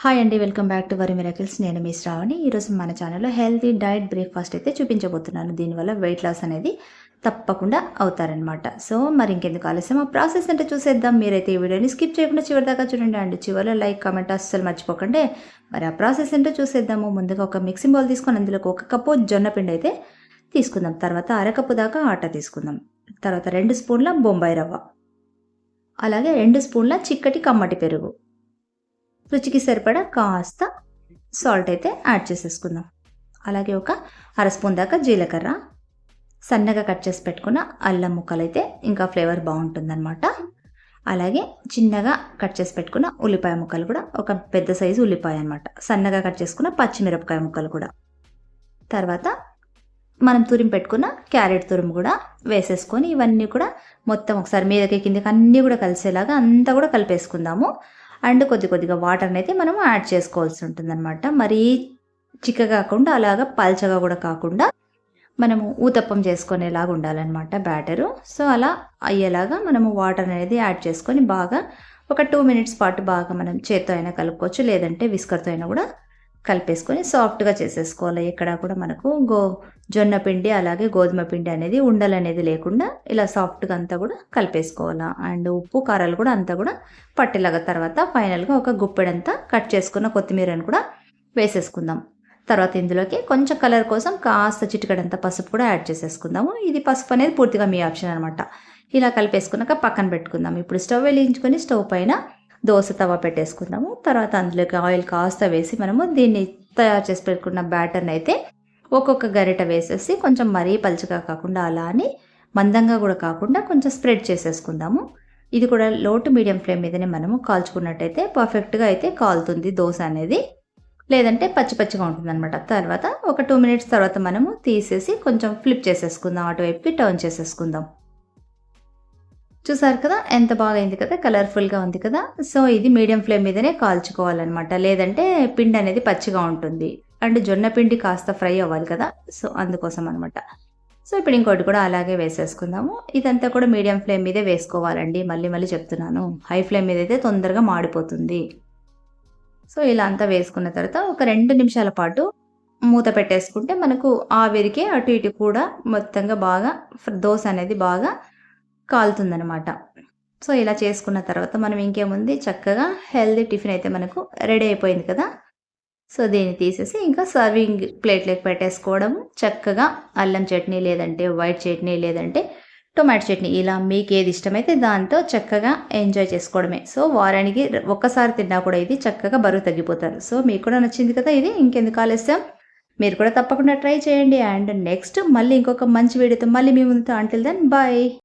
Hi అండి. Welcome back to worry miracles. నేను మీ శ్రావణి. ఈరోజు మన ఛానల్లో హెల్తీ డైట్ బ్రేక్ఫాస్ట్ అయితే చూపించబోతున్నాను. దీనివల్ల వెయిట్ లాస్ అనేది తప్పకుండా అవుతారనమాట. సో మరి ఇంకెందుకు ఆలస్యం, ఆ ప్రాసెస్ అంటే చూసేద్దాం. మీరైతే ఈ వీడియోని స్కిప్ చేయకుండా చివరి దాకా చూడండి అండి. చివరిలో లైక్ కామెంట్ అస్సలు మర్చిపోకండి. మరి ఆ ప్రాసెస్ ఏంటో చూసేద్దాము. ముందుగా ఒక మిక్సింగ్ బౌల్ తీసుకొని అందులోకి 1 కప్పు జొన్న పిండి అయితే తీసుకుందాం. తర్వాత అరకప్పు దాకా ఆటా తీసుకుందాం. తర్వాత 2 స్పూన్ల బొంబాయి రవ్వ, అలాగే 2 స్పూన్ల చిక్కటి కమ్మటి పెరుగు, రుచికి సరిపడా కాస్త సాల్ట్ అయితే యాడ్ చేసేసుకుందాం. అలాగే ఒక అర స్పూన్ దాకా జీలకర్ర, సన్నగా కట్ చేసి పెట్టుకున్న అల్లం ముక్కలు అయితే ఇంకా ఫ్లేవర్ బాగుంటుందన్నమాట. అలాగే చిన్నగా కట్ చేసి పెట్టుకున్న ఉల్లిపాయ ముక్కలు కూడా, ఒక పెద్ద సైజు ఉల్లిపాయ అనమాట, సన్నగా కట్ చేసుకున్న పచ్చిమిరపకాయ ముక్కలు కూడా, తర్వాత మనం తురిమి పెట్టుకున్న క్యారెట్ తురుము కూడా వేసేసుకొని ఇవన్నీ కూడా మొత్తం ఒకసారి మీదకి కిందకి అన్నీ కూడా కలిసేలాగా అంతా కూడా కలిపేసుకుందాము. అండ్ కొద్దిగా వాటర్ని అయితే మనం యాడ్ చేసుకోవాల్సి ఉంటుందన్నమాట. మరీ చిక్కగా కాకుండా అలాగా పల్చగా కూడా కాకుండా మనము ఊతప్పం చేసుకునేలాగా ఉండాలన్నమాట బ్యాటరు. సో అలా అయ్యేలాగా మనము వాటర్ అనేది యాడ్ చేసుకొని బాగా ఒక 2 మినిట్స్ పాటు బాగా మనం చేత్తో అయినా కలుపుకోవచ్చు, లేదంటే విస్కర్తో అయినా కూడా కలిపేసుకొని సాఫ్ట్గా చేసేసుకోవాలి. ఇక్కడ కూడా మనకు జొన్న పిండి అలాగే గోధుమ పిండి అనేది ఉండలు అనేది లేకుండా ఇలా సాఫ్ట్గా అంతా కూడా కలిపేసుకోవాలా. అండ్ ఉప్పు కారాలు కూడా అంతా కూడా పట్టేలాగా. తర్వాత ఫైనల్గా ఒక గుప్పెడంతా కట్ చేసుకున్న కొత్తిమీరని కూడా వేసేసుకుందాం. తర్వాత ఇందులోకి కొంచెం కలర్ కోసం కాస్త చిటికడంత పసుపు కూడా యాడ్ చేసేసుకుందాము. ఇది పసుపు అనేది పూర్తిగా మీ ఆప్షన్ అనమాట. ఇలా కలిపేసుకున్నాక పక్కన పెట్టుకుందాం. ఇప్పుడు స్టవ్ వెలిగించుకొని స్టవ్ పైన దోశ తవా పెట్టేసుకుందాము. తర్వాత అందులోకి ఆయిల్ కాస్త వేసి మనము దీన్ని తయారు చేసి పెట్టుకున్న బ్యాటర్ని అయితే ఒక్కొక్క గరిట వేసేసి కొంచెం మరీ పలుచగా కాకుండా అలా అని మందంగా కూడా కాకుండా కొంచెం స్ప్రెడ్ చేసేసుకుందాము. ఇది కూడా లో టు మీడియం ఫ్లేమ్ మీదనే మనము కాల్చుకున్నట్టయితే పర్ఫెక్ట్గా అయితే కాలుతుంది దోశ అనేది, లేదంటే పచ్చి పచ్చిగా ఉంటుంది అనమాట. తర్వాత ఒక 2 మినిట్స్ తర్వాత మనము తీసేసి కొంచెం ఫ్లిప్ చేసేసుకుందాం, అటువైపుకి టర్న్ చేసేసుకుందాం. చూసారు కదా ఎంత బాగా అయింది కదా, కలర్ఫుల్గా ఉంది కదా. సో ఇది మీడియం ఫ్లేమ్ మీదనే కాల్చుకోవాలన్నమాట, లేదంటే పిండి అనేది పచ్చిగా ఉంటుంది. అండ్ జొన్న పిండి కాస్త ఫ్రై అవ్వాలి కదా, సో అందుకోసం అనమాట. సో ఇప్పుడు ఇంకోటి కూడా అలాగే వేసేసుకుందాము. ఇదంతా కూడా మీడియం ఫ్లేమ్ మీదే వేసుకోవాలండి, మళ్ళీ చెప్తున్నాను. హై ఫ్లేమ్ మీద అయితే తొందరగా మాడిపోతుంది. సో ఇలా అంతా వేసుకున్న తర్వాత ఒక 2 నిమిషాల పాటు మూత పెట్టేసుకుంటే మనకు ఆవిరికి అటు ఇటు కూడా మొత్తంగా బాగా దోశ అనేది బాగా కాలుతుందనమాట. సో ఇలా చేసుకున్న తర్వాత మనం ఇంకేముంది, చక్కగా హెల్దీ టిఫిన్ అయితే మనకు రెడీ అయిపోయింది కదా. సో దీన్ని తీసేసి ఇంకా సర్వింగ్ ప్లేట్లోకి పెట్టేసుకోవడం. చక్కగా అల్లం చట్నీ, లేదంటే వైట్ చట్నీ, లేదంటే టొమాటో చట్నీ, ఇలా మీకు ఏది ఇష్టమైతే దాంతో చక్కగా ఎంజాయ్ చేసుకోవడమే. సో వారానికి ఒక్కసారి తిన్నా కూడా ఇది చక్కగా బరువు తగ్గిపోతారు. సో మీకు కూడా నచ్చింది కదా ఇది, ఇంకెందుకు ఆలస్యం, మీరు కూడా తప్పకుండా ట్రై చేయండి. అండ్ నెక్స్ట్ మళ్ళీ ఇంకొక మంచి వీడియోతో మళ్ళీ మీ ముందుతో. Until then bye.